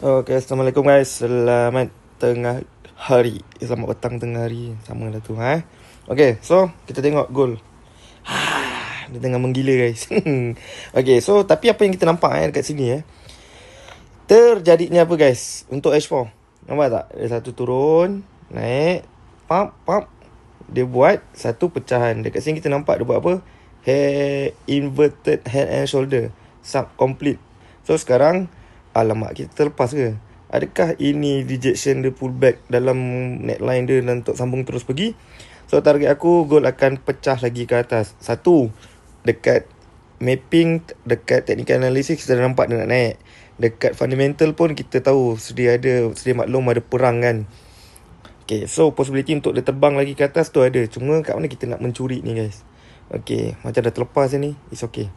Okay, Assalamualaikum guys. Selamat tengah hari. Selamat petang tengah hari. Sama lah tu Okay, so kita tengok gol. Dia tengah menggila guys. Okay, so tapi apa yang kita nampak dekat sini terjadinya apa guys untuk H4. Nampak tak? Dia satu turun, naik, pump. Dia buat satu pecahan. Dekat sini kita nampak dia buat apa? Inverted head and shoulder, sub complete. So sekarang alamak, kita terlepas ke? Adakah ini rejection dia pull back dalam neckline dia dan untuk sambung terus pergi? So target aku gol akan pecah lagi ke atas. Satu, dekat mapping, dekat technical analysis kita dah nampak dia nak naik. Dekat fundamental pun kita tahu sedia maklum ada perang kan. Okay, so possibility untuk dia terbang lagi ke atas tu ada. Cuma kat mana kita nak mencuri ni guys? Okay, macam dah terlepas ni. It's okay.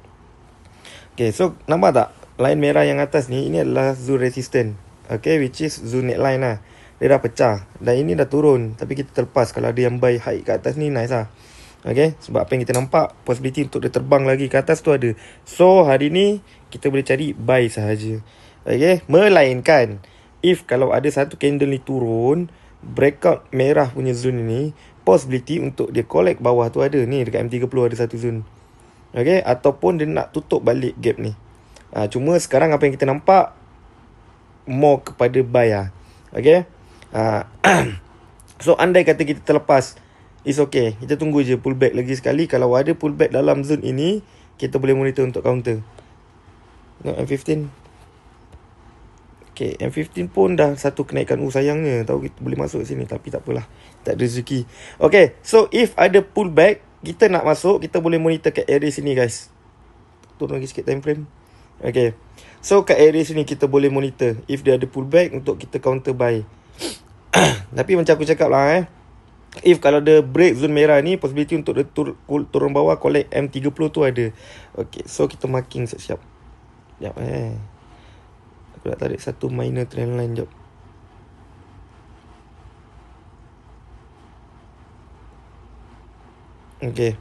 Okay, so nampak tak? Line merah yang atas ni, ini adalah zone resistant. Okay, which is zone neckline lah. Dia dah pecah. Dan ini dah turun. Tapi kita terlepas. Kalau ada yang buy high kat atas ni, nice lah. Okay, sebab apa yang kita nampak, possibility untuk dia terbang lagi ke atas tu ada. So, hari ni, kita boleh cari buy sahaja. Okay, melainkan, if kalau ada satu candle ni turun, breakout merah punya zone ni, possibility untuk dia collect bawah tu ada. Ni, dekat M30 ada satu zone. Okay, ataupun dia nak tutup balik gap ni. Cuma sekarang apa yang kita nampak more kepada buy lah. Okay. So andai kata kita terlepas, it's okay. Kita tunggu je pullback lagi sekali. Kalau ada pullback dalam zone ini, kita boleh monitor untuk counter. Tengok M15. Okay, M15 pun dah satu kenaikan. Sayangnya tahu kita boleh masuk sini, tapi tak apalah, tak ada rezeki. Okay, so if ada pullback, kita nak masuk, kita boleh monitor kat area sini guys. Turun lagi sikit time frame. Okay, so kat area sini kita boleh monitor if dia ada pullback untuk kita counter buy. Tapi macam aku cakap lah if kalau dia break zone merah ni, possibility untuk dia turun bawah collect M30 tu ada. Okay, so kita marking siap-siap. Sekejap aku nak tarik satu minor trend line jap. Okay,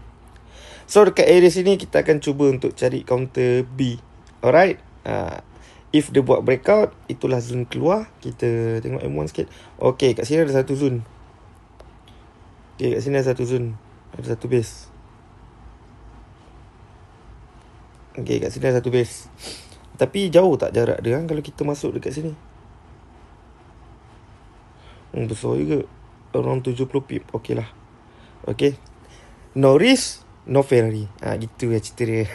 so dekat area sini kita akan cuba untuk cari counter B. Alright. If dia buat breakout, itulah zone keluar. Kita tengok M1 sikit. Okay, kat sini ada satu zone. Okay, kat sini ada satu zone. Ada satu base. Okay, kat sini ada satu base. Tapi jauh tak jarak dia kalau kita masuk dekat sini? Besar juga. Around 70 pip. Okay lah. Okay, no risk, no Ferrari. Gitu lah cerita dia.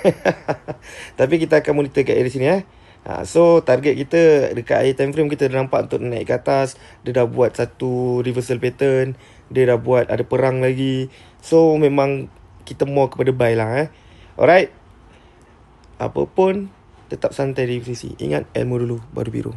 Tapi kita akan monitor kat area sini So target kita dekat akhir time frame, kita dah nampak untuk naik ke atas. Dia dah buat satu reversal pattern. Dia dah buat ada perang lagi. So memang kita more kepada buy lah Alright. Apa pun, tetap santai di posisi. Ingat ilmu dulu baru biru.